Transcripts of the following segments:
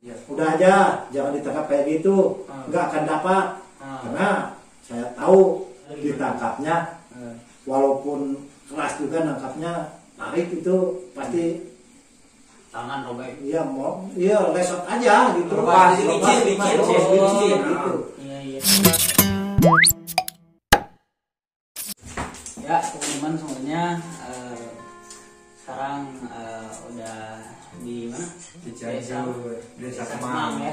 Ya. Udah aja, jangan ditangkap kayak gitu, nggak akan dapat. Karena saya tahu ditangkapnya, walaupun keras juga nangkapnya, tarik itu pasti tangan robek. iya mau, iya lesot aja gitu. Lepas, licin, gitu. Iya. Ya teman-teman semuanya, sekarang udah di mana? Di Cianjur, Desa Kemang ya,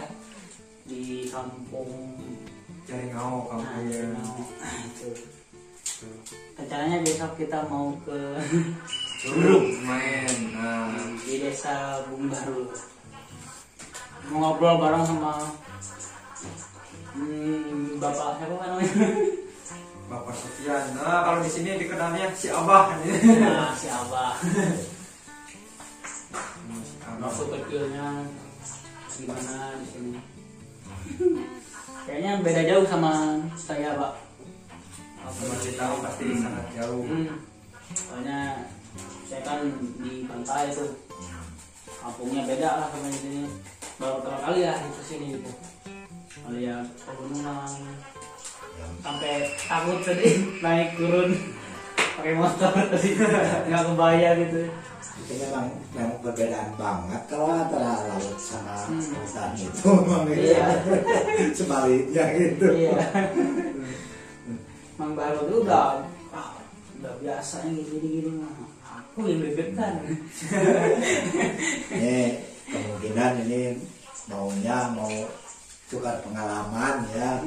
di kampung Jaringau, kampungnya. Itu. Rencananya besok kita mau ke Curug main. Nah, di desa Bung Baru. Mau ngobrol bareng sama Bapak siapa namanya? Bapak Sofian. Nah, kalau di sini dikenalnya si Abah. Nah, si Abah. Si Abah. Waktu kecilnya gimana di sini? Kayaknya beda jauh sama saya, Pak. Sama kita pasti sangat jauh. Soalnya saya kan di pantai itu, kampungnya beda lah sama di sini. Baru pertama kali ya di sini gitu. Melihat pegunungan, sampai takut tadi naik turun pakai motor tadi nggak kebayang gitu. Itu memang perbedaan banget kalau antara laut sama hutan itu memang Iya. sebaliknya gitu. Iya. Mang Baru itu udah biasa gini mah. Aku yang deg-degan. Ini kemungkinan ini mau tukar pengalaman ya.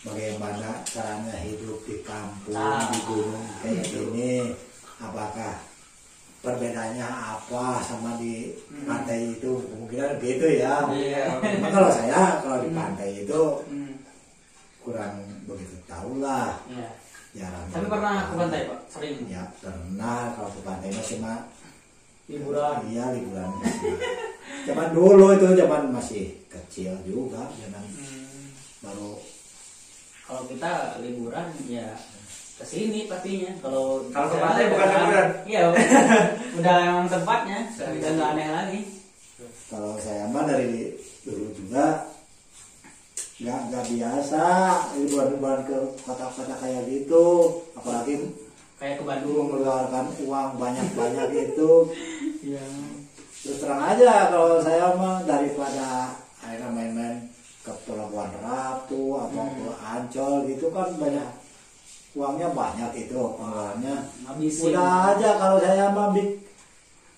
Bagaimana caranya hidup di kampung, di gunung kayak gini. Apakah perbedaannya apa sama di pantai itu? Kemungkinan gitu ya. Iya. Cuma kalau di pantai itu kurang begitu tahu lah. Iya. Jarang. Tapi pernah ke pantai, Pak? Sering. Ya pernah, kalau ke pantai masih Liburan. Iya liburan. Zaman dulu itu zaman masih kecil juga, zaman baru. Kalau kita liburan ya ke sini pastinya. Kalau ke pantai bukan liburan. Iya. Udah emang tempatnya, udah nggak aneh lagi. Kalau saya mah dari dulu juga nggak biasa liburan ke kota-kota kayak gitu, apalagi Kayak ke Bandung. mengeluarkan uang banyak-banyak gitu. Iya. Terus terang aja kalau saya mah daripada akhirnya main-main ke Pelabuhan Ratu atau ke Ancol gitu kan banyak uangnya banyak itu pengeluarannya. Ngabisin. Udah aja kalau saya mah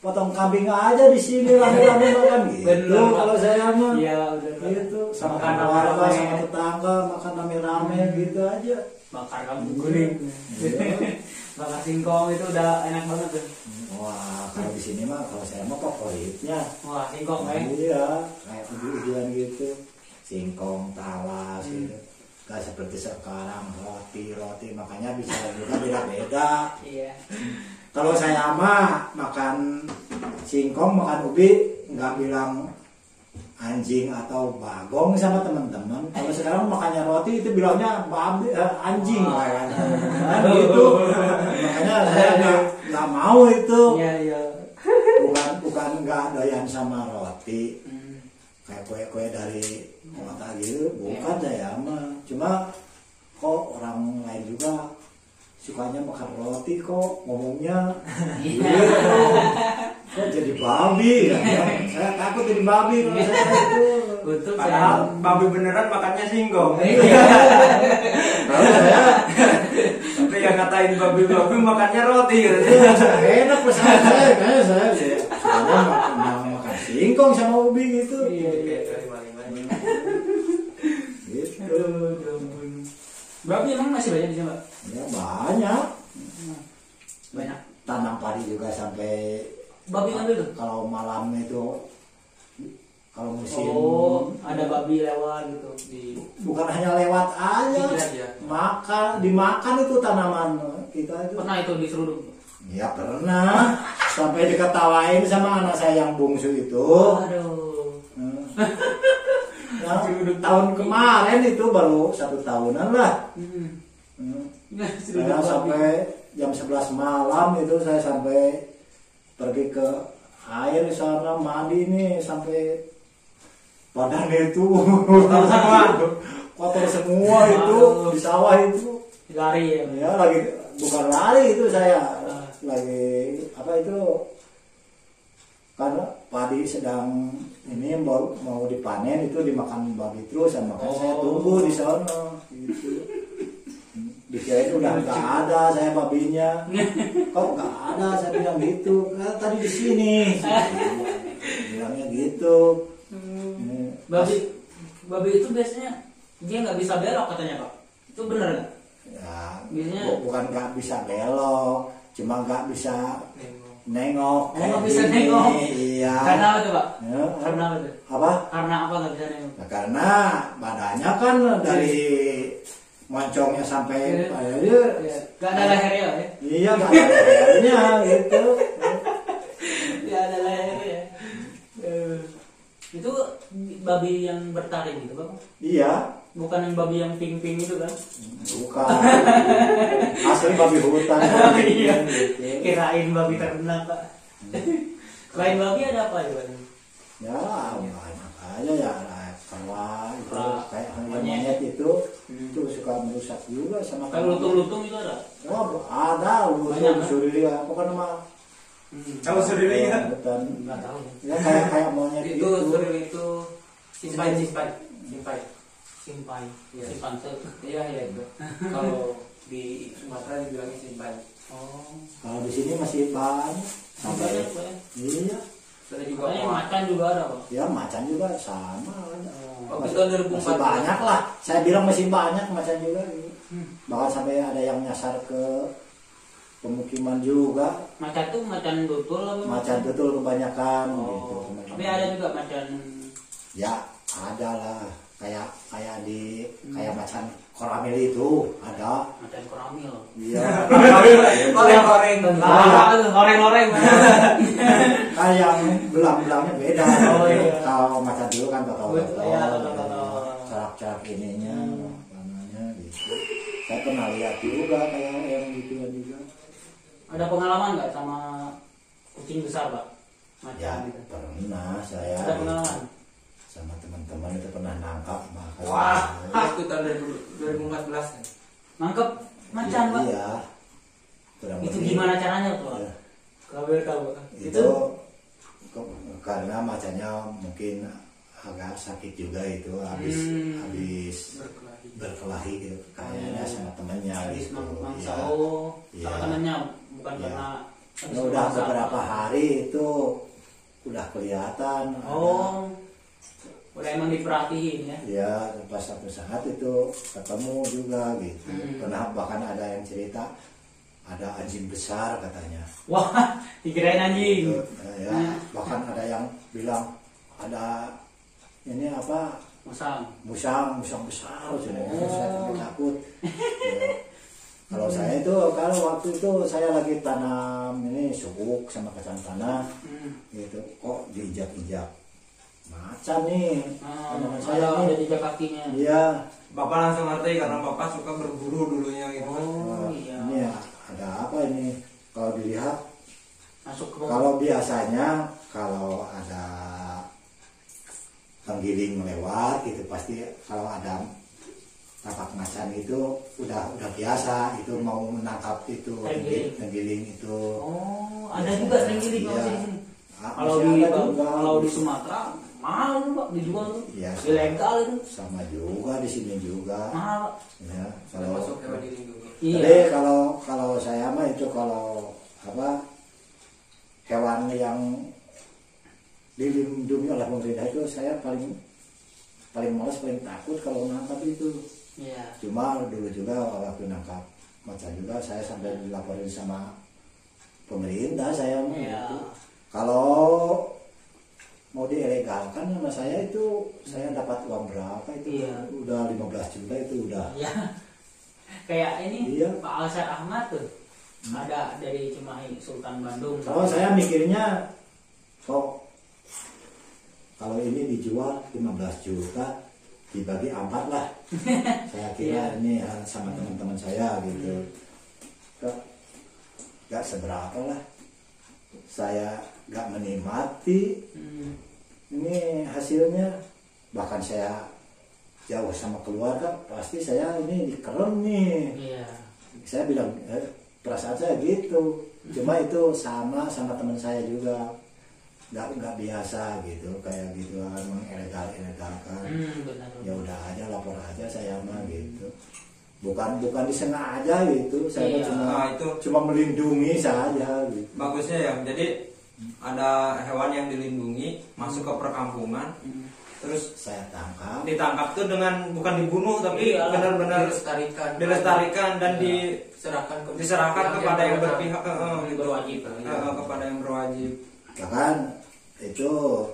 potong kambing aja di sini rame-rame makan gitu. Bener. Kalau saya mah Iya, udah. gitu sama Makan keluarga rame-rame. sama tetangga makan rame-rame gitu aja. Bakar kampung kuning. Bakar singkong itu udah enak banget tuh. Wah kalau di sini mah kalau saya mah favoritnya. Wah, singkong Iya kayak ujian gitu. Singkong, talas gitu. Gak seperti sekarang roti makanya bisa juga beda-beda. Iya. Kalau saya mah makan singkong, makan ubi nggak bilang anjing atau bagong sama teman-teman. Kalau sekarang makannya roti itu bilangnya babi, anjing kan gitu. Makanya saya nggak mau itu. Iya. Bukan nggak doyan sama roti. Kayak kue-kue dari kota gitu, bukan saya mah. Cuma kok orang lain juga sukanya makan roti kok ngomongnya gitu. Kok jadi babi kan? Saya takut jadi babi kalau saya itu. Betul. Padahal babi beneran makannya singkong. Kalau saya Tapi yang ngatain babi makannya roti gitu. enak pesan saya kayaknya saya sukanya makan singkong sama ubi gitu. Iya. Gitu. Babi emang masih banyak di sini, Pak? Ya banyak. Banyak. Tanam padi juga sampai Babi ngambil tuh? kalau malam itu kalau musim ada babi lewat gitu di. bukan hanya lewat aja, Iya. dimakan itu tanaman kita itu. Pernah itu diseruduk? Ya pernah, sampai diketawain sama anak saya yang bungsu itu. Aduh. Nah, tahun kemarin itu baru 1 tahunan lah. Saya sampai jam 11 malam itu saya sampai pergi ke air sana mandi nih sampai badannya itu Kotor semua. kotor semua itu di sawah itu. Lari ya. Ya lagi bukan lari itu saya lagi apa itu karena padi sedang ini mau dipanen itu dimakan babi terus sama saya tunggu di sana gitu. Dikirain udah nggak ada saya babinya, kok nggak ada saya bilang gitu, nah, tadi di sini bilangnya gitu. Babi itu biasanya dia nggak bisa belok katanya Pak, itu benar nggak? Ya, Biasanya bukan nggak bisa belok, cuma nggak bisa nengok. Oh, nggak bisa nengok. Iya. Karena apa tuh Pak? Ya, Karena apa tuh? apa? Karena apa nggak bisa nengok? Nah, karena badannya kan dari moncongnya sampai aja. Gak ada lehernya ya? Iya, nggak ada lehernya gitu. Gak ada lehernya. Itu babi yang bertaring gitu Pak? Iya. Bukan yang babi yang pink-pink itu kan? Bukan. Asli babi hutan. Iya. Gitu. Kirain babi ternak Pak. Selain babi ada apa ya Pak? Ya banyak aja ya kera itu kayak Monyet. monyet itu suka merusak juga sama Kayak lutung-lutung itu ada? oh ada Banyak, lutung kan? surili apa kan nama Kalau surili kan? hutan Nggak tahu. ya kayak monyet Itu itu surili itu simpai. Simpai. Simpante. Iya itu. Kalau di Sumatera dibilangnya simpai. Oh. kalau di sini masih banyak Sampai sampai Pak ya? iya Ada juga Makanya kuah. macan juga ada Pak. ya macan juga sama ada. Waktu tahun Masih 2014. banyak lah saya bilang masih banyak macan juga gitu. Bahkan sampai ada yang nyasar ke pemukiman juga Macan tuh macan tutul apa? macan betul kebanyakan gitu Oh. Tapi ada juga macan. ya ada lah kayak kayak macan koramil itu ada Macan koramil. iya Goreng-goreng. Loreng-loreng. kayak yang belang-belangnya beda Oh, iya. kalau macan dulu kan tahu Iya, tahu. carak-carak ininya warnanya gitu saya pernah lihat juga kayak yang gitu juga Ada pengalaman nggak sama kucing besar Pak? Macan ya gitu. pernah saya Ada pengalaman? sama teman-teman itu pernah nangkap makanya Wah, itu tahun 2014 kan. Nangkep macan Pak? iya kurang Itu lebih. gimana caranya tuh Pak? Ya. Kabel tahu Pak. Itu karena macannya mungkin agak sakit juga itu habis Berkelahi. berkelahi gitu kayaknya sama temennya Habis gitu mangsa. ya. Oh, Iya. sama temennya bukan Iya. karena Ya udah beberapa hari itu udah kelihatan Oh, udah emang diperhatiin ya? ya pas satu saat itu ketemu juga gitu pernah bahkan ada yang cerita ada anjing besar katanya Wah, dikirain anjing. gitu. Ya, bahkan ada yang bilang ada ini apa Musang. musang besar saya sampai takut ya. Kalau saya itu kalau waktu itu saya lagi tanam ini sukuk sama kacang tanah gitu kok diinjak-injak macan nih tanaman saya Ada nih jejak kakinya. iya Bapak langsung ngerti karena bapak suka berburu dulunya gitu. Oh, Nah, iya. ini ada apa ini kalau dilihat Masuk ke kalau biasanya kalau ada penggiling lewat itu pasti kalau ada tapak macan itu udah biasa itu mau menangkap itu penggiling itu. Oh, ada juga tenggiling kalau Iya. di sini. Ah, Kalau masih di ada juga. kalau di Sumatera mahal Pak dijual tuh. Iya, Ilegal itu. sama juga di sini juga Mahal Pak. ya Kalau masuk hewan dilindungi. tapi Iya. kalau saya mah itu kalau apa hewan yang dilindungi oleh pemerintah itu saya paling malas paling takut kalau nangkap itu. Iya. Cuma dulu juga waktu nangkap macan juga saya sampai dilaporin sama pemerintah saya mah Iya. gitu. Kalau mau diilegalkan sama saya itu saya dapat uang berapa itu Iya. udah 15 juta itu udah. Iya. Kayak ini Iya. Pak Alsar Ahmad tuh. Ada dari Cimahi Sultan Bandung. Kalau saya mikirnya kok kalau ini dijual 15 juta dibagi 4 lah. Saya kira ini sama teman-teman saya gitu. Gak seberapa lah. Saya gak menikmati. Ini hasilnya bahkan saya jauh sama keluarga pasti saya ini dikerem nih. Iya. Saya bilang perasaan saya gitu. Cuma itu sama teman saya juga nggak biasa gitu kayak gitu mengilegalkan. Benar. Ya udah aja lapor aja saya mah gitu. Bukan disengaja gitu. Saya Iya. cuma melindungi saja gitu. Bagusnya ya, jadi ada hewan yang dilindungi masuk ke perkampungan, terus Saya tangkap. ditangkap tuh dengan bukan dibunuh tapi Iya, benar-benar dilestarikan dan diserahkan kepada yang berpihak gitu. Berwajib. Kepada yang berwajib. Bahkan itu Luar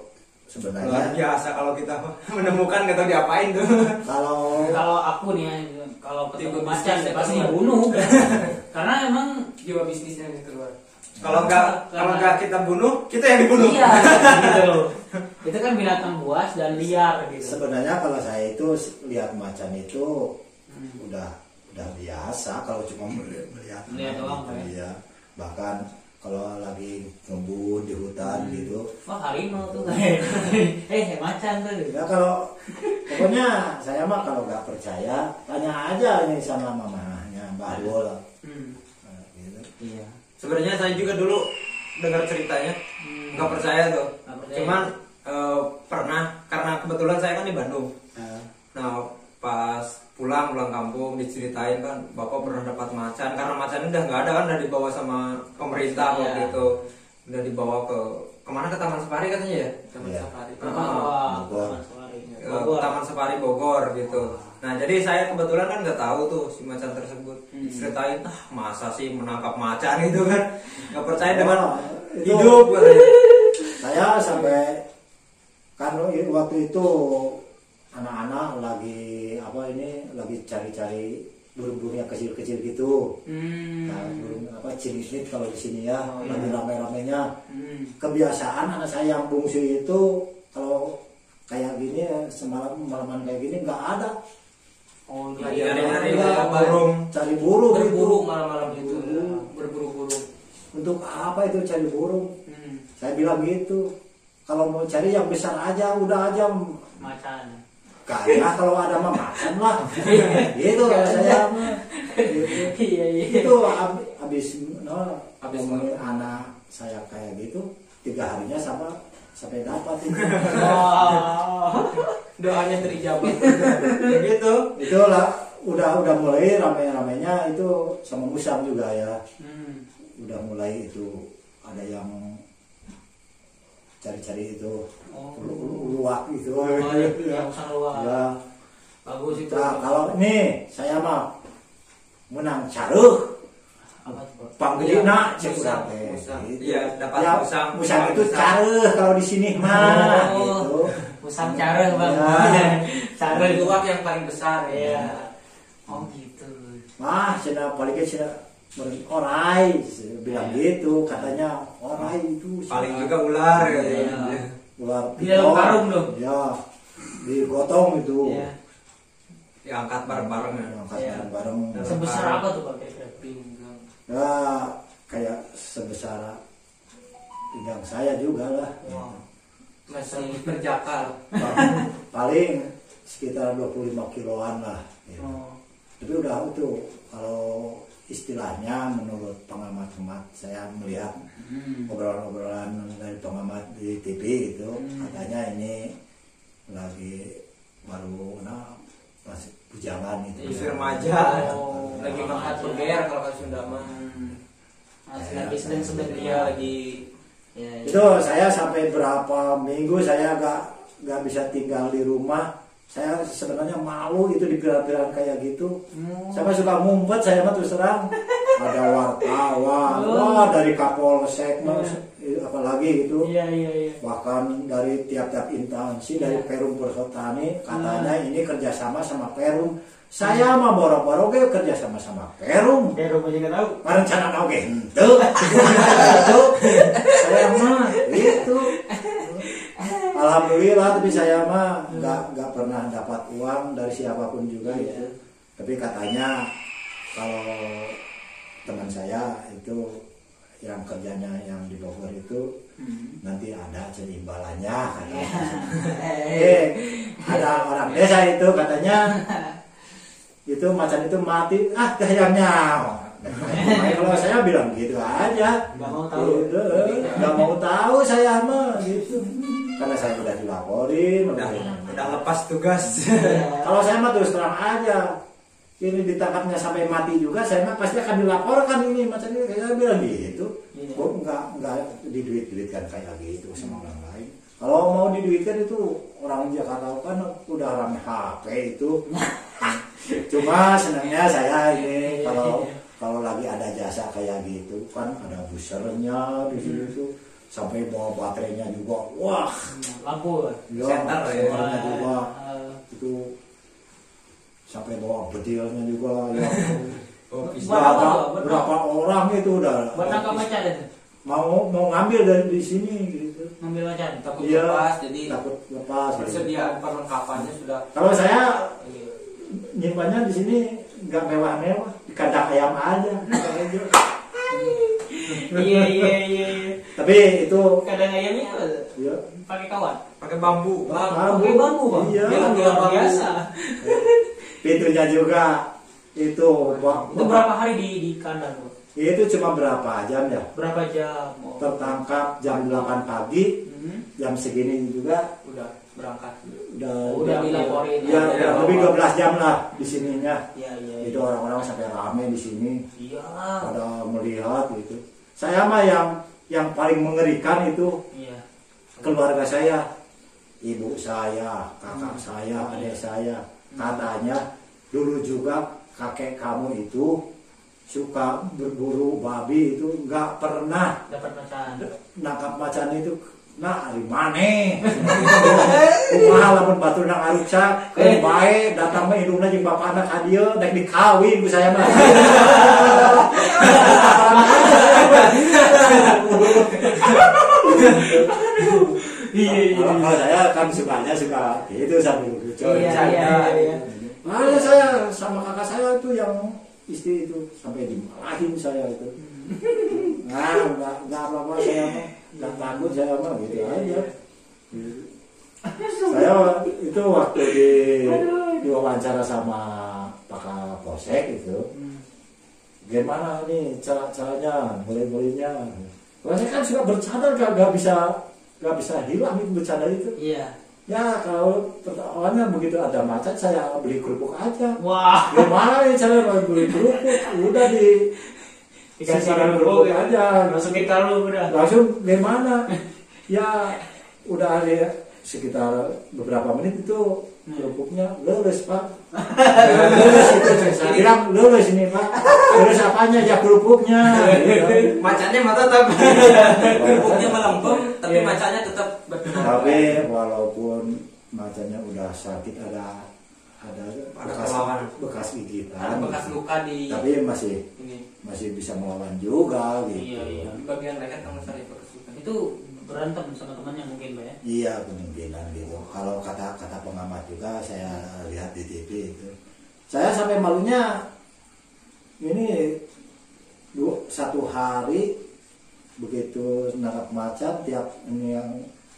sebenarnya biasa kalau kita menemukan nggak tahu diapain tuh. kalau Aku nih ya, kalau ketemu Tipe macan bisnis pasti keluar. dibunuh. Karena emang Jiwa bisnisnya yang keluar. Kalau nggak kita bunuh, kita yang dibunuh. iya gitu. Itu kan binatang buas dan liar gitu. sebenarnya kalau saya itu lihat macan itu udah biasa kalau cuma melihat doang, gitu, kan? ya. Bahkan kalau lagi ngebut di hutan gitu. Wah, harimau tuh macan tuh. Ya kalau pokoknya saya mah kalau nggak percaya tanya aja nih sama mamanya Mbak Dul. Nah, gitu. Iya. Sebenarnya saya juga dulu dengar ceritanya, nggak percaya tuh. Nggak percaya. Cuman pernah karena kebetulan saya kan di Bandung. Nah pas pulang kampung diceritain kan bapak pernah dapat macan, karena macan udah nggak ada kan, udah dibawa sama pemerintah Iya. waktu itu, udah dibawa kemana, ke Taman Safari katanya ya, Teman Iya. safari. Bogor. Taman Safari Bogor gitu. Nah jadi saya kebetulan kan nggak tahu tuh si macan tersebut, diceritain masa sih menangkap macan itu kan, nggak percaya dengan itu hidup katanya. saya sampai kan waktu itu anak-anak lagi lagi cari-cari burung-burung yang kecil-kecil gitu. Nah, burung cincin kalau di sini ya, lagi rame-ramenya. Kebiasaan anak saya yang bungsu itu kalau kayak gini malaman kayak gini nggak ada. Oh, Nyari-nyari Iya, burung. cari burung Berburu gitu. malam-malam itu. Berburu. Berburu-buru. Untuk apa itu cari burung? Saya bilang gitu. Kalau mau cari yang besar aja, udah aja. macan. Kayaknya kalau ada mah makan lah. Gitu kalau saya mah. Gitu. Iya. Itu habis ngomongin ngomong. anak saya kayak gitu 3 harinya sampai dapat itu. Doanya terijabah. Gitu. Itulah udah mulai rame-ramenya itu sama musang juga ya. Udah mulai itu ada yang cari-cari itu luwak itu. Yang usang luar. Ya. Bagus itu. Nah, kalau ini saya mah menang caruh Apa tuh, Pak? panggilina Iya, musang. Iya, dapat ya, musang. musang itu Musang. caruh kalau di sini mah Oh. gitu. Usang cara, Bang. Ya. Cara Luwak yang paling besar ya. Iya. Oh gitu. Mah cina paling cina orai bilang gitu katanya orai itu Paling juga ular ya. Iya. ular Di dalam karung dong. ya digotong itu Iya. Diangkat bareng-bareng ya. angkat Iya. bareng Sebesar apa tuh, Pak? Kira-kira? Pinggang. ya kayak sebesar pinggang saya juga lah. Wow. Masih berjakal. Paling sekitar 25 kiloan lah gitu. Oh. Tapi udah itu kalau istilahnya menurut pengamat-pengamat saya melihat obrolan-obrolan dari pengamat di TV itu katanya ini lagi baru masih bujangan itu. Masih remaja. Oh. Lagi makan beger kalau kan Sunda mah. Lagi sedang Dia lagi Ya. Itu saya sampai berapa minggu saya nggak bisa tinggal di rumah. Saya sebenarnya malu itu di pilihan-pilihan kayak gitu. Saya mah suka ngumpet, saya mah terus terang. Ada wartawan, wah dari Kapolsek, apalagi gitu. Iya. Bahkan dari tiap-tiap instansi, dari Perum Perhutani, katanya ini kerjasama sama Perum. Saya mah boro-boro ge kerjasama sama Perum. Kayak rumah juga tahu. Rencana oke, itu. Saya mah itu. Alhamdulillah, tapi saya mah nggak pernah dapat uang dari siapapun juga itu. Tapi katanya kalau teman saya itu yang kerjanya yang di Bogor itu nanti ada imbalannya katanya. ada orang desa itu katanya itu macan itu mati kayaknya. Kalau saya bilang gitu aja, Nggak mau tahu. nggak mau tahu saya mah gitu, karena saya udah dilaporin. Udah lepas tugas. Kalau saya mah terus terang aja, ini ditangkapnya sampai mati juga, saya mah pasti akan dilaporkan ini macan ini. Saya bilang gitu, kok nggak diduit-duitkan kayak gitu sama orang lain. Kalau mau diduitkan itu orang Jakarta kan udah rame HP itu. Cuma senangnya saya ini kalau lagi ada jasa kayak gitu kan ada busernya di situ tuh, sampai bawa baterainya juga, wah Lampu. ya, Center ya. senternya juga itu sampai bawa bedilnya juga ya. Oh, bisa. Buat apa tuh? Berapa orang itu udah Buat nangkap macan itu. mau ngambil dari di sini gitu. Ngambil macan. Takut Iya, lepas, jadi takut lepas gitu. persediaan perlengkapannya sudah. Kalau saya nyimpannya di sini nggak mewah-mewah, di kandang ayam aja. Iya. Tapi itu Kadang ayamnya apa tuh? ya, Pakai kawan. Pakai bambu. Pakai bambu, Bang. Iya. Luar biasa. pintunya juga itu Itu berapa hari di kandang, Bang? itu cuma berapa jam ya, Berapa jam? Oh. tertangkap jam 8 pagi, jam segini juga Udah berangkat. Udah dilaporin. ya Ya, lebih 12 jam lah di sininya. Iya. Itu orang-orang sampai rame di sini Iya. pada melihat gitu. Saya mah yang paling mengerikan itu Iya. keluarga saya, ibu saya, kakak saya, adik saya. Katanya dulu juga kakek kamu itu suka berburu babi, itu nggak pernah Dapat macan. nangkap macan itu. Nah, di mana? Kumaha lamun batur nang aruksa, keur bae datang mah indungna jeung bapana ka dieu dek dikawin ku saya mah. Iya. Kalau saya kan sukanya suka gitu sambil lucu. Iya. Makanya saya sama kakak saya itu yang istri itu sampai dimarahin saya itu. Nah, nggak apa-apa saya mah, nggak takut saya mah gitu aja. Saya itu waktu diwawancara sama Pak Kapolsek itu, gimana nih caranya, boleh-bolehnya. Kalau saya kan suka bercanda, nggak bisa hilang itu bercanda itu. Iya. Ya kalau awalnya begitu ada macan saya beli kerupuk aja. Wah. Gimana nih cara beli kerupuk? Udah Dikasih sisikan kerupuk aja. Masukin karung udah. Langsung gimana? Ya udah ada sekitar beberapa menit itu kerupuknya lulus Pak. Lulus itu saya bilang lulus ini Pak. Lulus apanya ya kerupuknya. Macannya mata tapi kerupuknya melempem, tapi Iya. macannya tetap bergerak. Tapi walaupun macannya udah sakit ada perlawanan. bekas Ada gigitan, bekas luka di tapi masih ini bisa melawan juga gitu. Iya. di bagian leher kalau saya bekas luka. Itu berantem sama temannya mungkin, Pak ya. Iya kemungkinan gitu. Kalau kata pengamat juga saya lihat di TV itu. Saya sampai malunya ini satu hari begitu nangkap macan tiap ini yang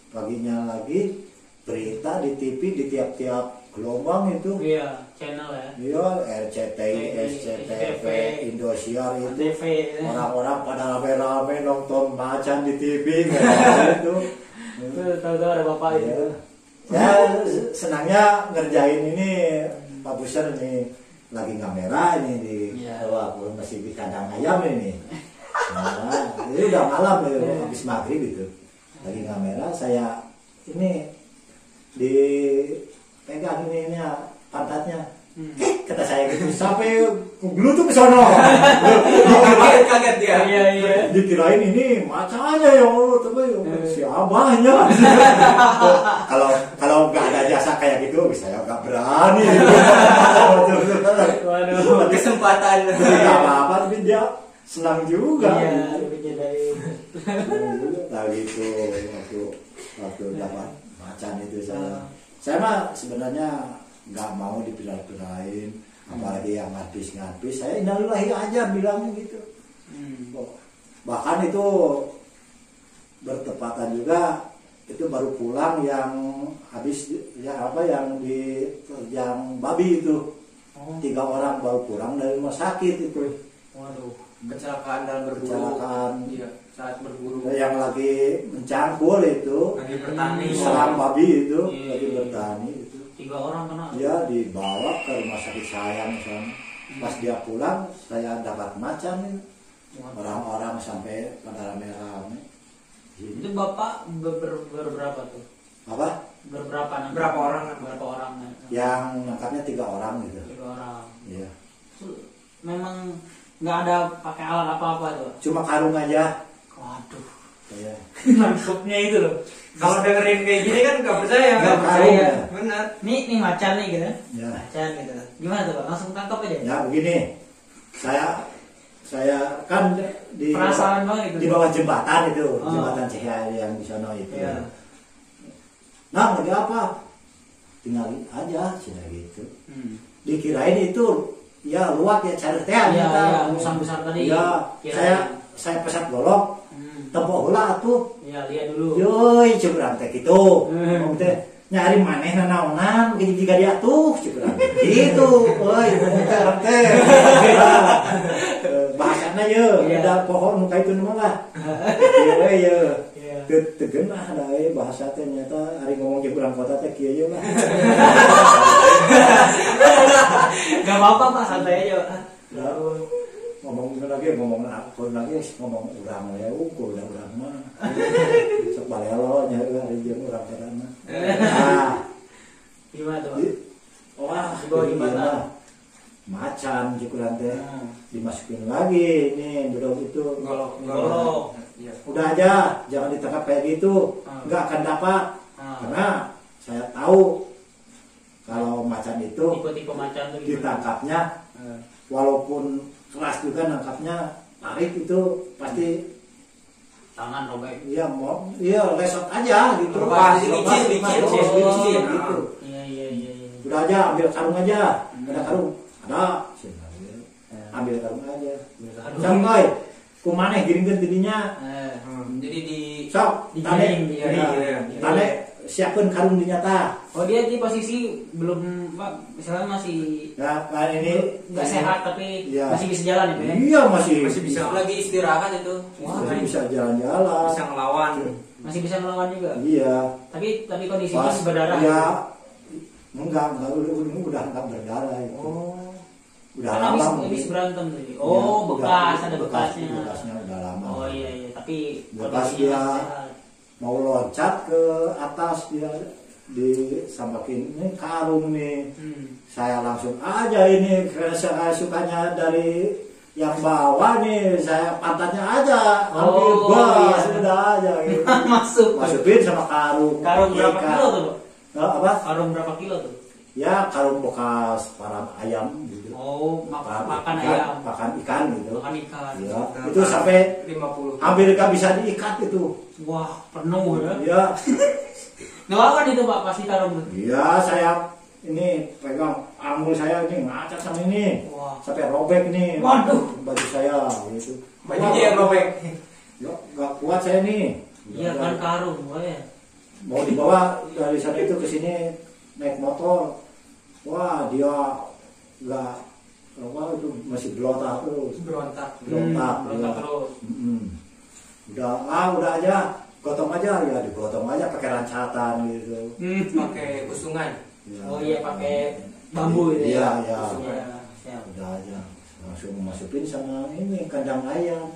paginya lagi berita di TV di tiap-tiap gelombang itu. Iya, channel ya. Iya RCTI, SCTV, Indosiar itu. TV. Orang-orang pada rame-rame nonton macan di TV kayak gitu. Itu tahu-tahu ada bapak Iya. itu. Ya senangnya ngerjain ini Pak Buser nih lagi kamera ini di Iya. aku masih di kandang ayam ini. Nah, ini udah malam ya, habis maghrib itu. Lagi kamera saya ini dipegang ini pantatnya. Kata saya gitu sampai gelutuk ke sono. Kaget dia. Iya. Dikirain ini macannya ya Allah, tapi si abahnya. Kalau nggak ada jasa kayak gitu, saya nggak berani. Waduh. Kesempatan. Nggak apa-apa, tapi dia senang juga. Iya, lebihnya dari Nah gitu, waktu dapat macan itu saya mah sebenarnya nggak mau dipilah-pilahin, apalagi yang ngadis, saya innalillahi aja bilangnya gitu. Bahkan itu bertepatan juga itu baru pulang yang habis ya apa yang di terjang babi itu. 3 orang baru pulang dari rumah sakit itu. Waduh. Kecelakaan dalam berburu. Kecelakaan. Iya, saat berburu. Yang lagi mencangkul itu, Lagi bertani. serang babi itu, Iya, lagi iya. bertani itu. 3 orang kena. Dia dibawa ke rumah sakit sayang sana. Pas dia pulang, saya dapat macan nih. Orang-orang sampai pada rame-rame. Itu bapak berberapa tuh? Apa? Berberapa? Berapa orang? Berapa orang? Yang nangkapnya 3 orang gitu. 3 orang. Iya. Memang nggak ada pakai alat apa-apa tuh. Cuma karung aja. Waduh. Iya. Nangkepnya itu loh. Kalau dengerin kayak gini kan nggak percaya. Nggak kan? percaya. Benar. Nih macan nih gitu. Ya. Macan gitu. Gimana tuh Pak? Langsung tangkap aja. Ya begini. Saya kan di Perasaan banget di gitu. bawah jembatan itu, Oh. jembatan Cihaya yang di sana itu. Iya. Nah, lagi apa? Tinggalin aja, cina gitu. Hmm. Dikirain itu ya luak ya cari teh. Iya, iya, musang besar tadi. Ya, Kirain. saya pesat golok, tempoh heula atuh. Iya, lihat dulu. Yoi, cebrang teh gitu. Hmm. Teh nyari maneh nanaonan gini jika dia tuh cebrang gitu. Euy, ngomong teh. Bahasana ye, Iya. ada pohon muka itu mah lah. Ieu ye. Iya. Teu lah da bahasa teh nyata ari ngomong ke urang kota teh kieu ye lah. Gak apa-apa Pak, santai aja Pak. Ya, ngomong urang ya ukur da urang mah. Sok balelo nya ari jeung urang kota mah. Nah, Gimana tuh Pak? wah, Di bawah jembatan. gimana? Macan cikuran teh Hmm. dimasukin lagi nih bedog itu. Golok. Iya. Udah aja, jangan ditangkap kayak gitu, nggak akan dapat. Karena saya tahu kalau macan itu Tipe-tipe macan tuh gimana? ditangkapnya, walaupun keras juga nangkapnya, tarik itu pasti Tangan robek. iya mau iya lesot aja gitu. Lepas, Lepas, licin, lepas, licin. gitu. Iya. Udah aja ambil karung aja, ada karung, ada, ambil karung aja. Sampai kumaneh giringkeun tidinya. Jadi di Sok, Digiring, tane, digiring. tane siapkan karung dinyata. Oh dia di posisi belum Pak, misalnya masih Ya, kan ini nggak sehat tapi Iya. masih bisa jalan itu ya? Iya masih Masih bisa. Lagi istirahat itu. Wah, masih bisa jalan-jalan. bisa ngelawan. masih bisa melawan juga. Iya. Tapi kondisinya Pas berdarah. ya enggak udah enggak berdarah itu. Oh. Udah Kan lama. habis berantem tadi. Iya, Oh, bekas udah- ada bekasnya. Bekasnya udah lama. Oh iya, tapi Bekas kondisinya dia masih sehat. mau loncat ke atas dia disambakin ini karung nih. Saya langsung aja ini karena saya sukanya dari yang bawah nih, saya pantatnya aja ambil Oh, bas iya. udah aja gitu. Masukin sama karung. Karung berapa Ikan. kilo tuh, Pak? Apa? Karung berapa kilo tuh? Ya karung bekas parang ayam gitu. Oh, makan ikan, ayam. makan ikan gitu. Makan ikan. Ya, itu sampai 50. hampir gak bisa diikat itu. Wah, penuh ya. Ya, Ngelawan itu Pak pasti karung tuh. ya saya ini pegang angul saya ini ngacak sama ini. Wah. Sampai robek nih. Waduh. Baju saya gitu. Bajunya yang robek. Ya, gak kuat saya nih. Iya kan karung, wah ya. Mau dibawa dari sana itu ke sini naik motor. Wah, dia nggak apa itu masih berontak terus. Berontak. Berontak Berontak dia. terus. Udah aja, gotong aja ya digotong aja pakai rancatan gitu. Pakai usungan. Ya. Oh iya pakai bambu itu Iya, ya. iya. Iya, siap. Udah aja langsung masukin sama ini kandang ayam.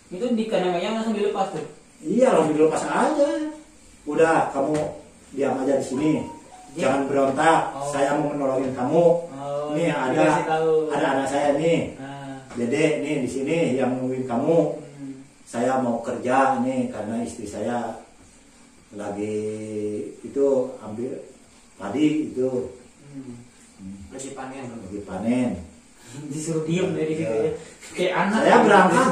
Itu di kandang ayam langsung dilepas tuh. Iya, langsung dilepas aja. Udah, kamu diam aja di sini. Iya. Jangan berontak. Oh. Saya mau menolongin kamu. Oh, Nih dikasih tahu. ada anak saya nih. Nah, Dede nih di sini yang nungguin kamu. Saya mau kerja nih karena istri saya lagi itu ambil padi itu Lagi panen. lagi panen. disuruh diem dari situ ya. Kayak anak. Saya berangkat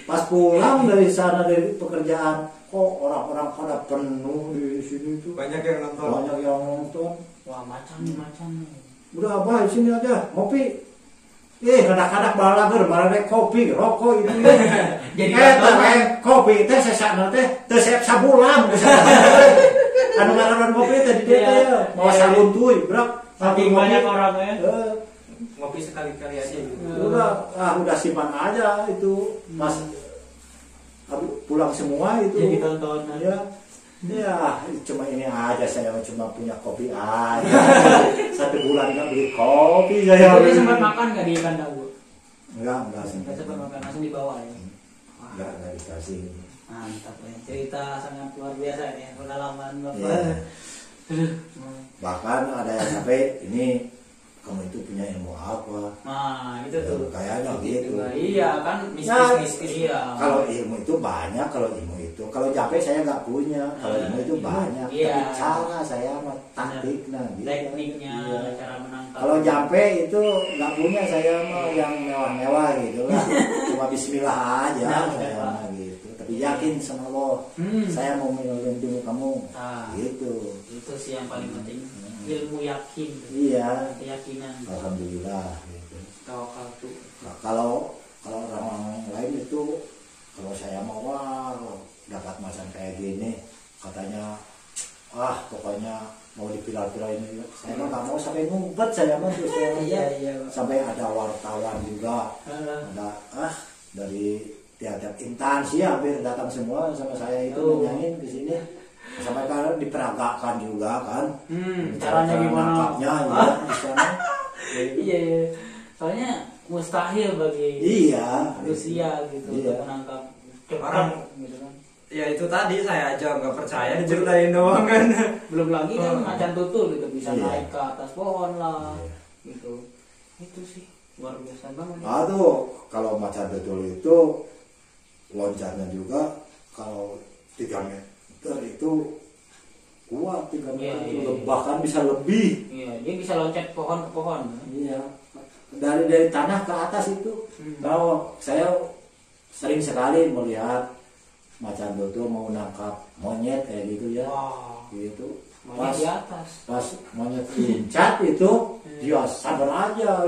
pas pulang dari sana dari pekerjaan, kok orang-orang pada penuh di sini tuh. Banyak yang nonton. Banyak yang nonton. Wah macan nih. Udah abah di sini aja ngopi. Kadang-kadang balager, malah naik kopi, rokok itu. Jadi kopi teh sesakna teh teu siap sabulan anu ngaran kopi teh di dia teh mau sabun tuh brak saking banyak orang ya. Ngopi sekali-kali aja gitu. Udah simpan aja itu pas pulang semua itu Jadi tonton ya cuma ini aja saya cuma punya kopi aja 1 bulan nggak beli kopi saya. Jadi sempat makan nggak di kandang bu? Enggak Nggak sempat makan, langsung dibawa ya. enggak dikasih. Mantap ya, cerita sangat luar biasa ini pengalaman bapak. Iya. Bahkan ada yang sampai ini kamu itu punya ilmu apa? Nah itu tuh. Kayaknya gitu. Iya kan mistis iya. Kalau ilmu itu banyak, kalau jampe saya nggak punya, kalau ilmu itu banyak. Iya. Tapi cara saya mah taktiknya, gitu. Tekniknya, Iya. cara menangkap. Kalau jampe itu nggak punya saya mah yang mewah-mewah gitu lah. Cuma Bismillah aja saya mah gitu. Tapi yakin sama Allah, saya mau melindungi kamu, gitu. Itu sih yang paling penting. Ilmu yakin. Iya. Keyakinan. Alhamdulillah. Gitu. Tawakal tuh. Nah, kalau orang lain itu, kalau saya mau dapat macam kayak gini, katanya pokoknya mau dipilar-pilar ini, saya mah nggak mau sampai ngumpet saya mah terus Iya. sampai ada wartawan juga, ada dari tiap-tiap instansi hampir datang semua sama saya itu nanyain ke sini, sampai kan diperagakan juga kan, Caranya gimana? nangkapnya juga di sana. Iya. Soalnya mustahil bagi manusia gitu untuk menangkap Orang gitu kan. Ya itu tadi saya aja nggak percaya diceritain doang kan. Belum lagi kan macan tutul gitu bisa Iya. naik ke atas pohon lah Iya. gitu. Itu sih luar biasa banget. Aduh, kalau macan tutul itu loncatnya juga kalau 3 meter itu kuat 3 meter Iya. bahkan bisa lebih. Iya, dia bisa loncat pohon ke pohon. Iya. Dari tanah ke atas itu. Kalau saya sering sekali melihat macan tutul mau nangkap monyet kayak gitu ya. Wah, Gitu. monyet di atas. Pas monyet loncat itu dia sabar aja,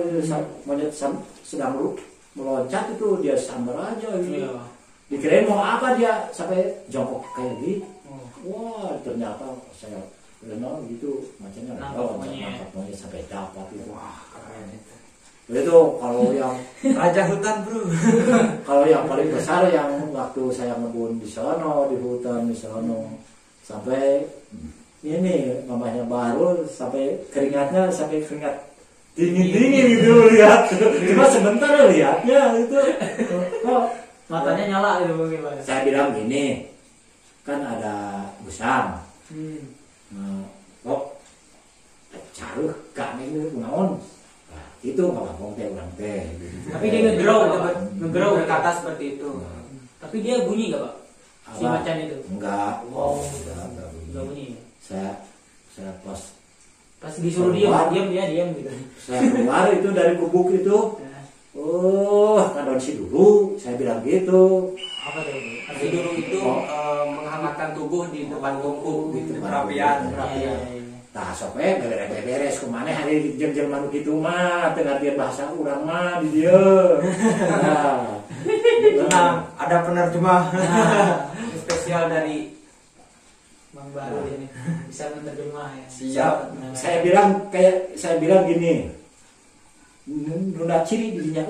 monyet sedang meloncat itu dia sabar aja gitu. Iya. Dikirain mau apa dia sampai jongkok kayak gitu. Wah, ternyata saya kenal gitu macamnya Nangkap monyet. nangkap monyet sampai dapat itu. Wah keren itu. Itu kalau yang Raja hutan bro. kalau yang paling besar yang waktu saya ngebun di sono, di hutan di sono, sampai ini mamanya baru sampai keringat dingin gitu lihat. Cuma sebentar lihatnya itu. Kok Matanya nyala gitu mungkin Pak. saya bilang gini, kan ada busang. Kok caruh kak ini naon? Nah, itu nggak ngomong teh orang teh. Tapi dia ngegrow Ke atas seperti itu. Tapi dia bunyi nggak Pak? Si Apa? macan itu. Enggak. Oh, enggak nggak bunyi. Saya Pas disuruh diam gitu. saya keluar itu dari gubuk itu. Kan si dulu saya bilang gitu. Apa tuh? Si dulu itu menghangatkan tubuh di depan tungku gitu. Perapian. Nah, sampai beres kemana hari jeng manuk itu mah tengah dia bahasa urang mah di dia. Tenang, ada penerjemah. Spesial dari Bang Baru ini bisa menerjemah ya. Siap. Saya bilang gini. Nuna ciri dirinya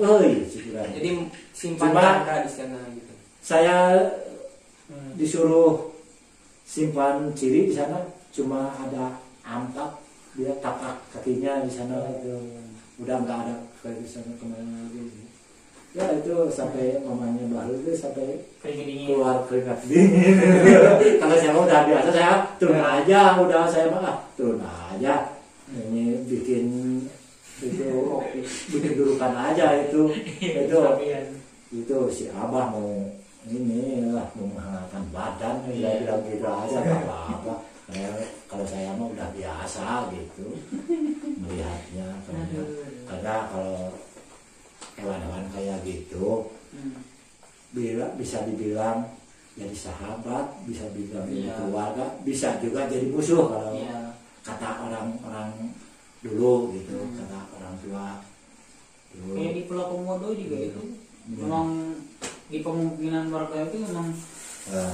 jadi simpan Cuma- tanda di sana gitu. saya disuruh simpan ciri di sana, cuma ada ampak dia tapak kakinya di sana itu udah nggak ada kayak di sana kemana lagi ya itu sampai mamanya baru itu sampai Keringet dingin. keluar keringat dingin. Kalau saya udah biasa saya turun aja, udah saya mah turun aja ini bikin dudukan aja itu si abah mau ini lah mau menghangatkan badan saya bilang gitu aja nggak apa-apa. Kalau saya mah udah biasa gitu melihatnya karena kalau hewan-hewan kayak gitu bisa dibilang jadi sahabat, bisa dibilang jadi keluarga, bisa juga jadi musuh kalau kata orang-orang dulu gitu, kata orang tua dulu. Kayak di Pulau Komodo juga itu memang di pemukiman warga itu memang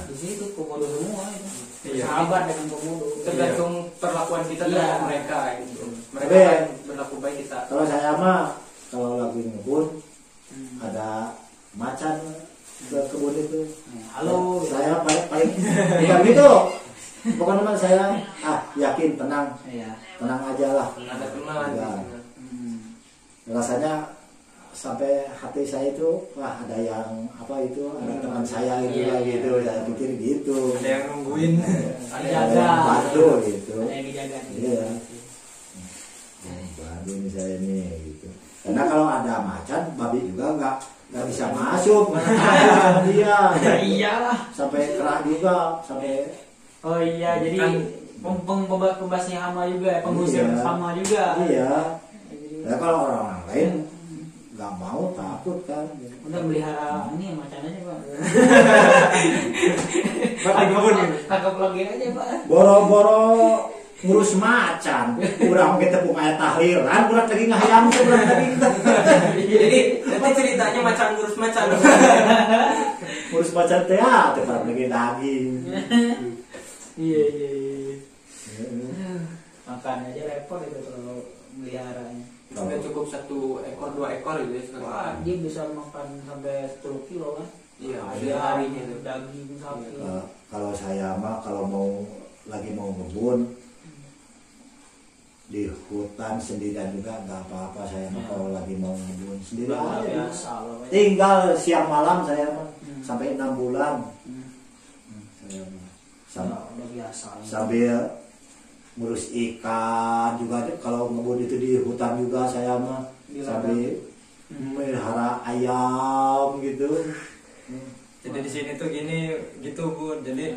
di situ komodo semua itu. Iya. Sahabat dengan komodo. Tergantung perlakuan kita Iya. terhadap mereka gitu. Mereka Tapi, kan berlaku baik kita. kalau saya mah kalau lagi ngebun ada macan ke kebun itu. Halo. Saya paling bukan gitu. Pokoknya mah saya yakin tenang Iya. aja lah. Ada teman. Iya. gitu. Rasanya sampai hati saya itu ada yang ada teman saya gitu lah gitu. Saya pikir gitu. Ada yang nungguin. Ada Jaga. yang bantu gitu. Ada yang dijaga. Iya. Bantu nih saya nih gitu. Karena kalau ada macan, babi juga nggak bisa masuk. Sama dia. Ya iyalah. Sampai kerak juga, sampai Oh iya, jadi pembasnya hama juga, pengusir Iya. hama juga. iya. Ya kalau orang lain nggak mau takut kan. Udah melihara ini macan aja pak. Bakal kebun gitu. Tangkap lagi aja pak. Boro-boro ngurus macan, kurang kita punya tahlilan, kurang lagi ngayam, kurang lagi Jadi nanti ceritanya macan ngurus macan. ngurus macan teh kurang lagi daging. Iya. Makan aja repot itu kalau meliharanya. Udah cukup 1 ekor 2 ekor gitu ya sekali. Wah, dia bisa makan sampai 10 kilo kan? Iya, Ayam, harinya itu. daging sapi. Kalau saya mah kalau lagi mau ngebun di hutan sendirian juga nggak apa-apa saya mah kalau lagi mau ngebun sendiri Luar aja. biasa loh. Tinggal siang malam saya mah sampai 6 bulan. Saya mah. Udah biasa. Sambil ngurus ikan juga kalau ngebun itu di hutan juga saya mah sambil melihara ayam gitu. Jadi di sini tuh gini gitu Bun. Jadi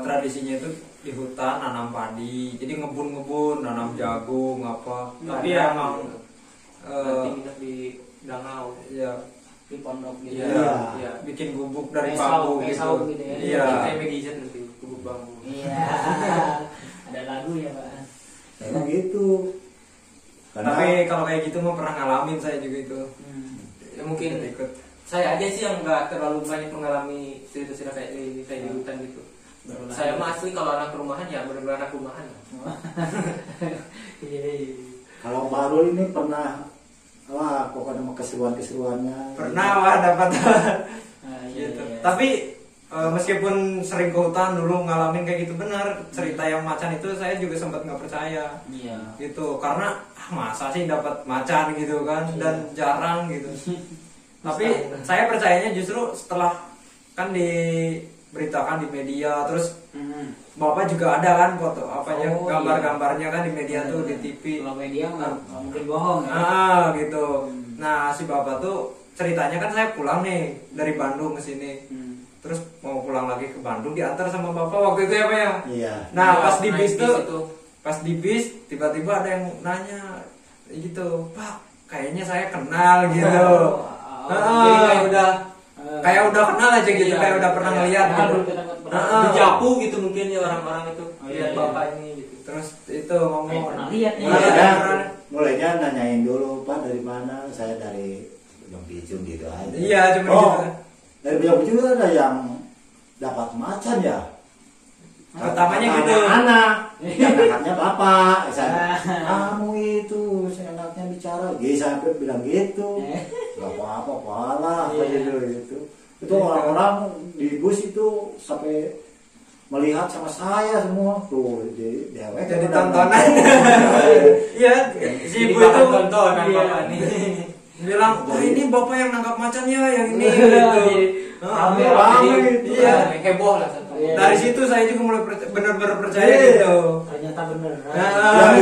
tradisinya itu di hutan nanam padi. Jadi ngebun nanam jagung apa. Tapi ya emang nanti nginep di danau. ya Di pondok gitu. Iya, Iya. bikin gubuk dari Kayak bambu kayak gitu. saung gitu ya. Iya. Kayak Megizen nanti gubuk bambu. Iya. Ada lagu ya pak. Emang gitu. Karena Tapi kalau kayak gitu mah pernah ngalamin saya juga itu. Ya mungkin Ikut. saya aja sih yang nggak terlalu banyak mengalami cerita-cerita kayak di hutan gitu. Saya mah asli kalau anak rumahan ya benar-benar anak rumahan. Iya. kalau baru ini pernah pokoknya mau keseruan-keseruannya. Pernah wah dapat. Iya. Gitu. Tapi meskipun sering ke hutan dulu ngalamin kayak gitu benar cerita yang macan itu saya juga sempat nggak percaya Iya. gitu karena masa sih dapat macan gitu kan dan jarang gitu. Tapi saya percayanya justru setelah kan diberitakan di media terus bapak juga ada kan foto apanya Oh, gambar-gambarnya kan di media tuh di TV. Kalau media nggak mungkin bohong ya. Gitu. Nah si bapak tuh ceritanya kan saya pulang nih dari Bandung ke sini. Terus mau pulang lagi ke Bandung diantar sama bapak waktu itu ya pak ya. Iya. Nah Iya, pas di naik bis bis tuh, itu. pas di bis tiba-tiba ada yang nanya gitu, Pak, kayaknya saya kenal gitu. Jadi Kayak udah kenal aja gitu, Iya, kayak udah pernah iya. ngeliat gitu. Dijapu gitu mungkin ya orang-orang itu. Oh, iya, Lihat iya. bapak ini gitu. Terus itu ngomong, pernah lihat nih. Mulainya nanyain dulu, Pak dari mana? Saya dari Bojong Picung gitu aja. Iya, cuma oh, gitu. dari Bojong Picung ada yang dapat macan ya. Pertamanya Kata gitu. anak, anaknya bapak. Saya, kamu itu seenaknya bicara. Gitu sampai bilang gitu. Gak apa-apa, palah gitu. Itu orang-orang di bus itu sampai melihat sama saya semua tuh di dewek Jadi tontonan. Iya, si ibu Jadi itu bahan tontonan iya, bapak ini. bilang, oh ini bapak yang nangkap macan ya, yang ini. Iya, Gitu. rame, rame Jadi, itu. Iya. heboh lah satu. Iya. Dari situ saya juga mulai benar-benar percaya Iya. gitu. Ternyata bener.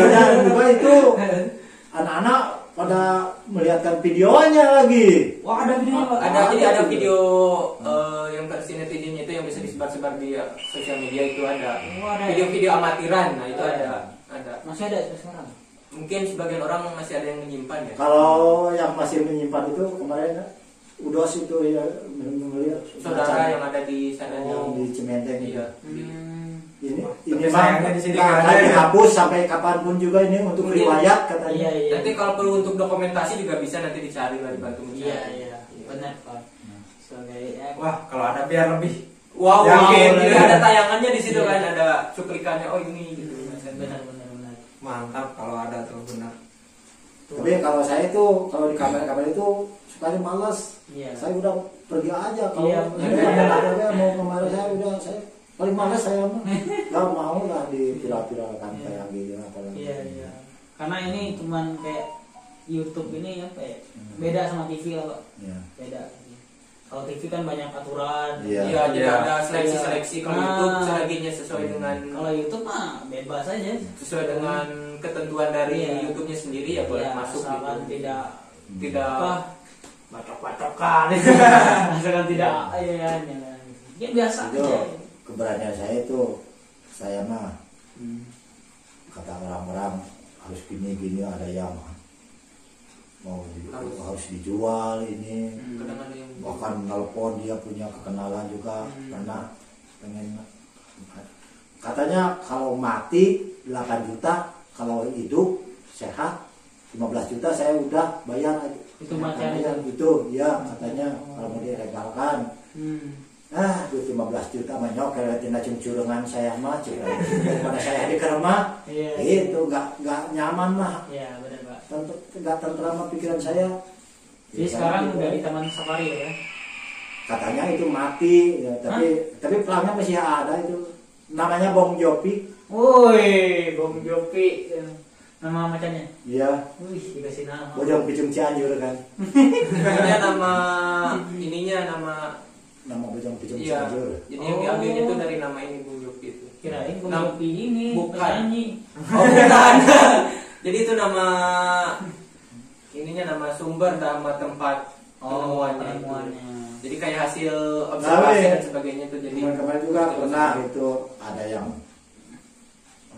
Yang juga itu anak-anak pada melihatkan videonya lagi. Wah ada videonya pak. Ada jadi ada video yang versi netizennya itu yang bisa disebar-sebar di sosial media itu ada. Oh, ada. Video-video amatiran, nah itu ada. Masih ada sampai sekarang. Mungkin sebagian orang masih ada yang menyimpan ya. Kalau yang masih menyimpan itu kemarin Udos itu ya melihat Saudara yang ada di sana yang di Cimenteng itu. Iya. Ini Tapi mah sayangnya di sini nggak nggak akan ada. dihapus sampai kapanpun juga ini untuk Mungkin. riwayat katanya. Iya iya. Nanti kalau perlu untuk dokumentasi juga bisa nanti dicari lah dibantu mencari. Iya iya. Benar pak. sebagai Wah, kalau ada biar lebih. Wow, Yakin. jadi ada tayangannya di situ Iya. kan, ada cuplikannya, oh ini gitu. benar. Mantap kalau ada tuh, benar. Tapi kalau saya tuh kalau di kamera itu sukanya males. Iya. Saya udah pergi aja kalau Iya. ada mau kemarin saya paling males saya mah. Gak mau lah diviral-viralkan kayak gini apalagi. Iya. Karena ini cuman kayak YouTube ini apa ya? Beda sama TV lah, Pak. Iya. Beda. Kalau TV kan banyak aturan. Iya. Iya, jadi Iya. ada seleksi-seleksi. Kalau Ah. YouTube seleksinya sesuai dengan Kalau YouTube mah bebas aja. sesuai dengan ketentuan dari Iya. YouTube-nya sendiri ya boleh Iya, masuk asalkan gitu. tidak Tidak apa bacok-bacokan. Asalkan tidak ya biasa Itu aja. keberanian saya itu saya mah kata orang-orang harus gini ada yang mau harus dijual ini. Kadang ada yang Bahkan nelpon dia punya kekenalan juga pernah pengen katanya kalau mati 8 juta, kalau hidup sehat 15 juta saya udah bayar Itu macamnya. gitu ya katanya kalau mau dilegalkan. Duit 15 juta menyok kalau tina cungcurengan saya mah daripada saya di rumah Iya. itu nggak nyaman mah, Iya, benar, Pak. nggak tentram pikiran saya. Jadi sekarang udah di Taman Safari ya. Katanya itu mati ya, tapi pelangnya masih ada itu namanya Bong Jopi. Woi, Bong Jopi. Nama macannya. Iya, Wih, dikasih nama. Bojong Picung Cianjur kan, Namanya nama ininya nama Bojong Picung iya. Cianjur. Jadi yang diambilnya itu dari nama ini Bung Jopi itu. Kirain Bong Nam- Jopi ini bukan. penyanyi. Oh bukan. Jadi itu nama ininya, nama sumber nama tempat penemuannya itu. penemuannya. Jadi kayak hasil observasi Nah, dan sebagainya itu jadi Kemarin juga pernah itu ada yang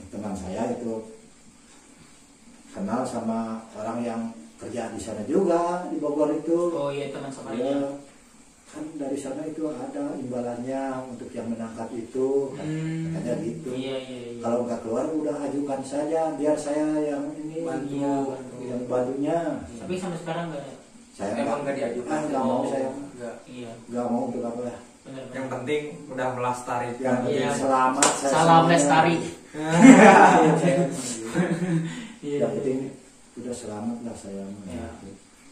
teman saya itu kenal sama orang yang kerja di sana juga di Bogor itu. Oh iya, Taman Safari. Ya, kan dari sana itu ada imbalannya untuk yang menangkap itu, katanya gitu. Iya. Kalau nggak keluar udah ajukan saja biar saya yang ini bantu. yang bantunya. Tapi sampai sekarang enggak ada. Saya Emang nggak diajukan. nggak mau saya Enggak. Iya, nggak mau untuk apa ya. benar. Yang penting udah melestarikan. Yang penting selamat. Saya Salam semuanya. lestari. Yang penting udah selamat lah saya mah. Iya.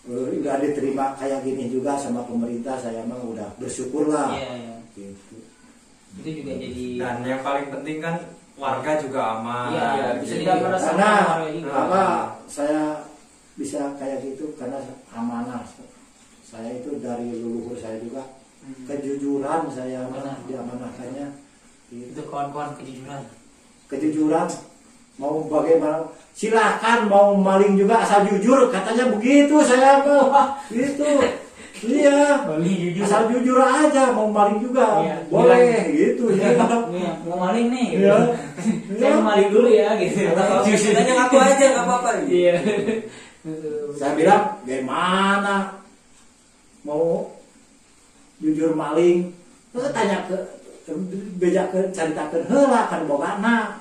Udah diterima kayak gini juga sama pemerintah, saya mah udah bersyukur lah. Iya. Gitu. Itu juga jadi Dan yang paling penting kan warga juga aman. Iya, bisa Jadi, tidak merasa Karena marah juga. apa saya bisa kayak gitu karena amanah. Saya itu dari leluhur saya juga kejujuran saya mah diamanahkannya. Gitu. Itu kawan-kawan kejujuran. Kejujuran mau bagaimana silakan mau maling juga asal jujur katanya begitu saya mah gitu. Iya, Maling jujur. asal jujur aja mau maling juga Iya. boleh gitu ya. Iya, mau maling nih. Gitu. Iya. Saya mau maling dulu ya gitu. Kalau ceritanya ngaku aja nggak apa-apa. Gitu. Iya. Saya bilang gimana mau jujur maling, tanya ke beja ke caritakeun heula kan bogana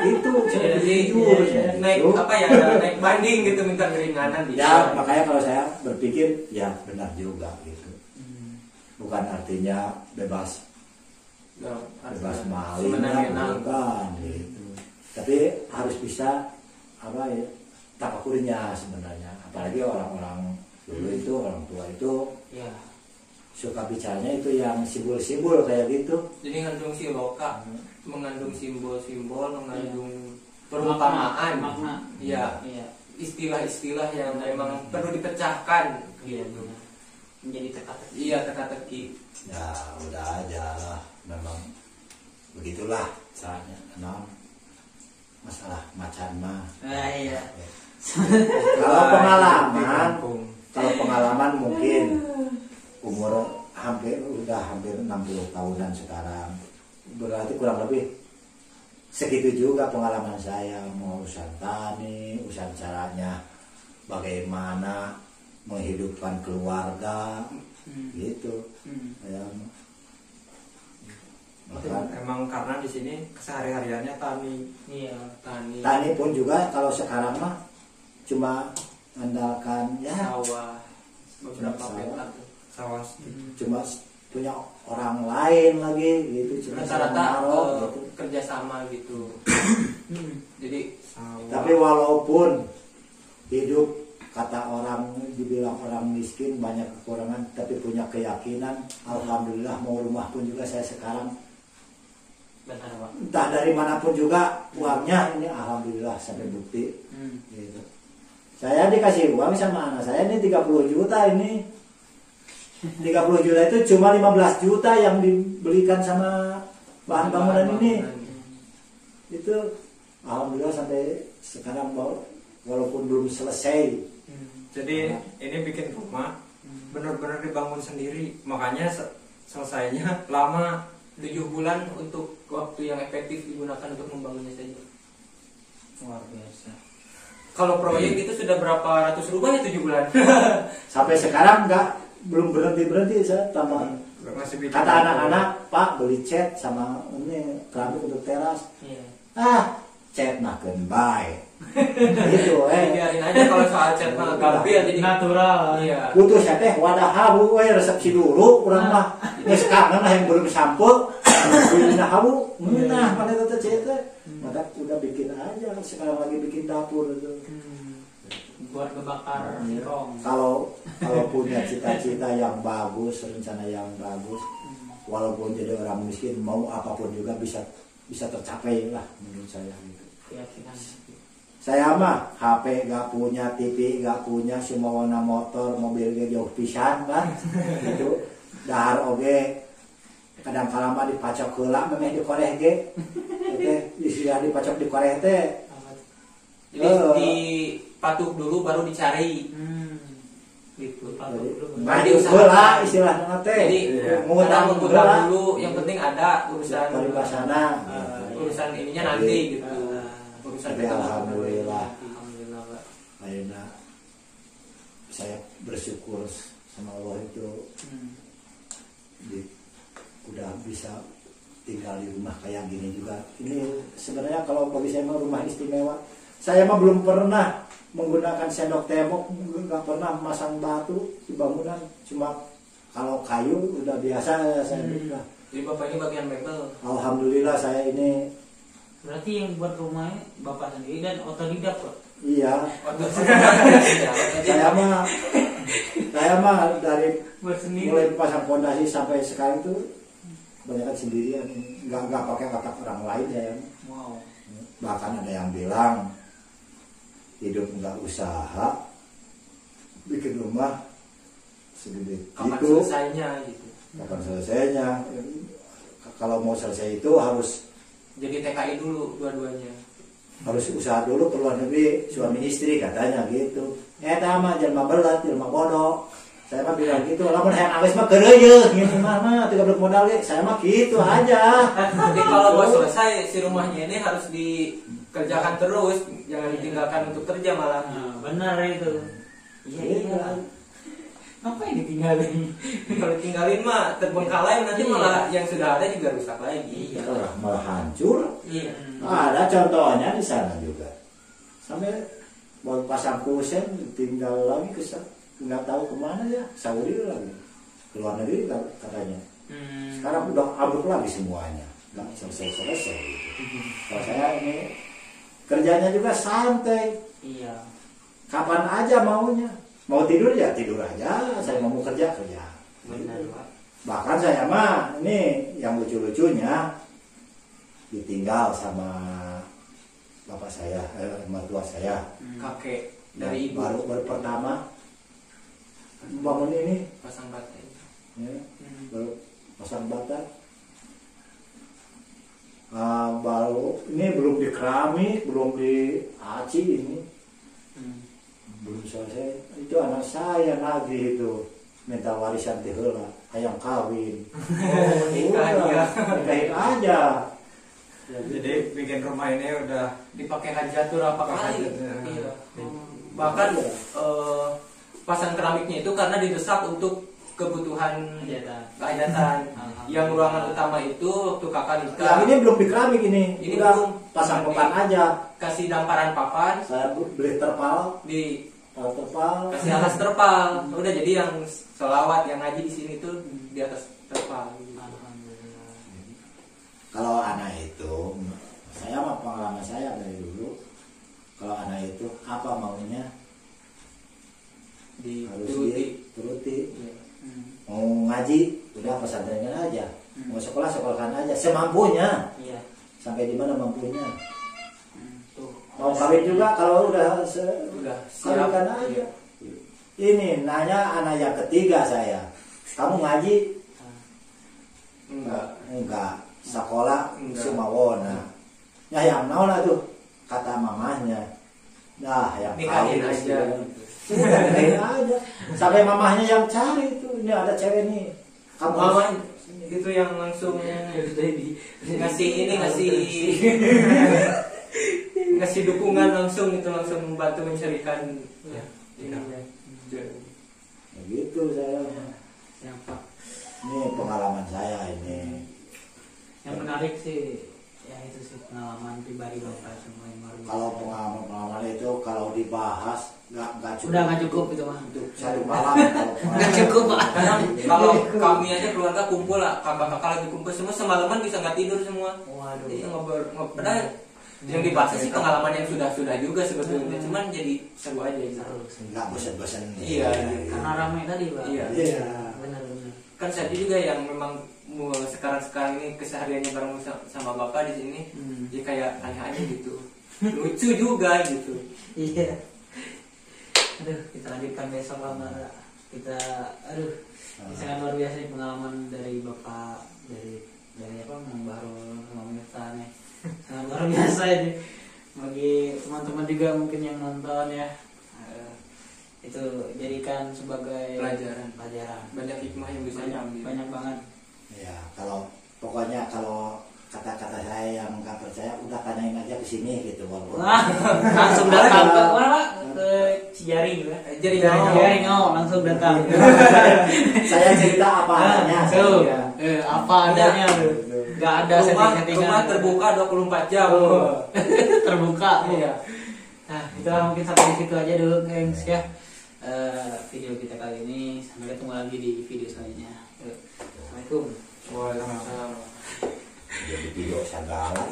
gitu Jadi jujur naik gitu. apa ya, naik banding gitu, minta keringanan bisa. Ya makanya kalau saya berpikir ya benar juga gitu, bukan artinya bebas maling Semenang-menang. bukan gitu, tapi harus bisa apa ya tapakurnya sebenarnya, apalagi orang-orang dulu itu orang tua itu Iya. suka bicaranya itu yang simbol-simbol kayak gitu. Jadi mengandung siloka, mengandung simbol-simbol, mengandung perumpamaan. Makna. Iya. Iya. Istilah-istilah yang memang perlu dipecahkan. Iya, benar. Menjadi teka-teki. Iya, teka-teki. Ya udah aja lah, memang begitulah caranya. Nah, masalah macan mah. Iya. Kalau pengalaman, Kampung. kalau pengalaman mungkin umur hampir 60 tahunan sekarang, berarti kurang lebih segitu juga pengalaman saya mau urusan tani, urusan caranya bagaimana menghidupkan keluarga gitu. Ya, bahkan Emang karena di sini kesehari-hariannya tani. Iya. tani pun juga kalau sekarang mah cuma andalkan ya Sawah, beberapa Sawah. petak. sawah. Cuma punya orang lain lagi gitu, cuma Rata-rata gitu. kerjasama gitu. Jadi Tapi walaupun hidup kata orang dibilang orang miskin banyak kekurangan, tapi punya keyakinan, alhamdulillah mau rumah pun juga saya sekarang Benar, Pak. entah dari manapun juga uangnya ini alhamdulillah sampai bukti. Gitu. Saya dikasih uang sama anak saya ini 30 juta ini. 30 juta itu cuma 15 juta yang dibelikan sama bahan bangunan ini. Itu alhamdulillah sampai sekarang walaupun belum selesai. Jadi ini bikin rumah benar-benar dibangun sendiri, makanya selesainya lama. 7 bulan untuk waktu yang efektif digunakan untuk membangunnya saja. Luar biasa. Kalau proyek itu sudah berapa ratus rumah ya 7 bulan. Sampai sekarang belum berhenti saya tambah. Masih bikin Kata anak-anak, Pak beli cat sama ini keramik untuk teras. Iya. Cat makan baik. Gitu Biarin aja kalau soal cat mah gampil jadi Natural. iya. Butuh saya teh wadah habu resepsi dulu kurang mah. Geus kangen lah yang belum sampul. Beli habu, nah mana itu cat teh. Maka udah bikin aja, sekarang lagi bikin dapur itu. Buat kebakar singkong. Kalau punya cita-cita yang bagus, rencana yang bagus, walaupun jadi orang miskin mau apapun juga bisa tercapai lah menurut saya gitu. Keyakinan. Saya mah HP gak punya, TV gak punya, semua warna motor, mobil ge jauh pisan kan. Gitu. Dahar oge kadang-kadang mah dipacok heula memeh dikoreh ge. Teh istilah dipacok dikoreh teh. Jadi dipatuk dulu baru dicari. Gitu. Maju heula istilahna teh. Jadi ngutang mengutang dulu, yang penting ada urusan paripasana. urusan ininya nanti gitu. Urusan Tapi itu alhamdulillah. Alhamdulillah, Pak. Akhirnya saya bersyukur sama Allah itu udah bisa tinggal di rumah kayak gini juga. Ini sebenarnya kalau bagi saya mah rumah istimewa. Saya mah belum pernah menggunakan sendok tembok, nggak pernah masang batu di bangunan. Cuma kalau kayu udah biasa saya bikin. Jadi bapak ini bagian mebel. Alhamdulillah saya ini Berarti yang buat rumahnya Bapak sendiri dan otodidak, Pak. iya. Saya Saya mah dari Buat sendiri. mulai pasang fondasi sampai sekarang itu banyak sendirian, nggak pakai kata orang lain saya. Wow. Bahkan ada yang bilang hidup nggak usaha bikin rumah segede kapan itu selesainya gitu. kapan selesainya. Kalau mau selesai itu harus Jadi TKI dulu dua-duanya. usaha dulu ke luar negeri, suami istri katanya gitu. Mah jelma belat, jelma bodoh. Saya mah bilang gitu, lamun hayang awis mah keureuyeun gitu mah 30 modal ge. Saya mah gitu aja. Jadi kalau mau selesai si rumahnya ini harus dikerjakan terus, jangan ditinggalkan untuk kerja malah. Nah, benar itu. Iya. Ngapain ditinggalin? Kalau tinggalin mah terbengkalai nanti malah yang sudah ada juga rusak lagi. Malah hancur. Iya. Ada contohnya di sana juga. Sampai mau pasang kusen tinggal lagi nggak tahu kemana ya, Saudi lagi, ke luar negeri katanya. Sekarang udah ambruk lagi semuanya, nggak selesai. Kalau saya ini kerjanya juga santai. Iya. Kapan aja maunya. Mau tidur ya tidur aja, saya mau kerja. Benar, Pak. Bahkan saya mah ini yang lucu-lucunya ditinggal sama bapak saya, mertua saya. Kakek dari ibu Baru pertama bangun ini, pasang bata. ya, baru pasang bata. Baru ini belum di keramik, belum di aci ini. Belum selesai. Itu anak saya lagi itu minta warisan teh heula, hayang kawin. Nikahin aja. Jadi bikin rumah ini udah Dipakai hajatur apa kali? Hajat, ya. Iya. Bahkan pasang keramiknya itu karena didesak untuk kebutuhan kehajatan. Yang ruangan utama itu waktu kakak nikah. Yang ini belum di keramik ini. Ini udah belum. pasang papan aja. Kasih damparan papan Saya beli terpal. terpal. Kasih atas terpal. Udah jadi yang sholawat yang ngaji di sini tuh di atas terpal. Alhamdulillah. Kalau anak itu, saya mah pengalaman saya dari dulu. Kalau anak itu apa maunya harus dituruti. Iya. Mau ngaji, udah pesantrenkan aja. Mau sekolah sekolahkan aja, semampunya. Iya. Sampai di mana mampunya. Tuh. Mau kawin juga kalau udah Udah siap. kawinkan aja. Ini nanya anak yang ketiga saya, kamu ngaji? Enggak. Sekolah Enggak. sumawona. Ya yang naon tuh kata mamahnya. Nah, yang Nikahin kawin aja. Udah nikahin aja. Sampai mamahnya yang cari itu. Ini ada cewek nih. Kamu Mama itu yang langsung ngasih ini ngasih dukungan langsung itu langsung membantu mencarikan ya. ya gitu saya. Yang Pak, Ini pengalaman saya ini. yang menarik sih ya itu sih pengalaman pribadi Bapak semua yang baru. Kalau pengalaman itu kalau dibahas nggak cukup. Udah nggak cukup itu mah. Untuk satu malam kalau Nggak cukup Pak. Kadang kalau kami aja keluarga kumpul lah, kakak-kakak lagi kumpul semua semalaman bisa nggak tidur semua. Waduh. Iya ngobrol. Padahal yang dibahas sih pengalaman yang sudah juga sebetulnya, cuman jadi seru aja gitu. nggak bosan-bosan. Iya, Karena ramai tadi Pak. Iya. Iya. Benar-benar. Kan saya juga yang memang sekarang ini kesehariannya bareng sama bapak di sini, dia kayak aneh aja gitu, lucu juga gitu. Iya. Aduh, kita lanjutkan besok lah Mbak. Aduh, sangat luar biasa nih pengalaman dari Bapak dari apa Mang Bahrul sama Miftah nih. Sangat luar biasa ini. Bagi teman-teman juga mungkin yang nonton ya. Itu jadikan sebagai Pelajaran. Banyak Banyak hikmah yang bisa diambil. banyak banget. Ya kalau pokoknya kalau kata-kata saya yang nggak percaya udah tanyain aja ke sini gitu walaupun. Wah, langsung datang ke mana Pak? Ke Cijaring ya. Cijaring langsung datang. Saya cerita apa adanya. Tuh, Saya. apa adanya tuh. Gak ada setting-settingan. Rumah terbuka 24 jam. Terbuka. Iya. Nah, itulah mungkin sampai di situ aja dulu, gengs ya. Video kita kali ini. Sampai ketemu lagi di video selanjutnya. Assalamualaikum. Waalaikumsalam. Jadi video segala.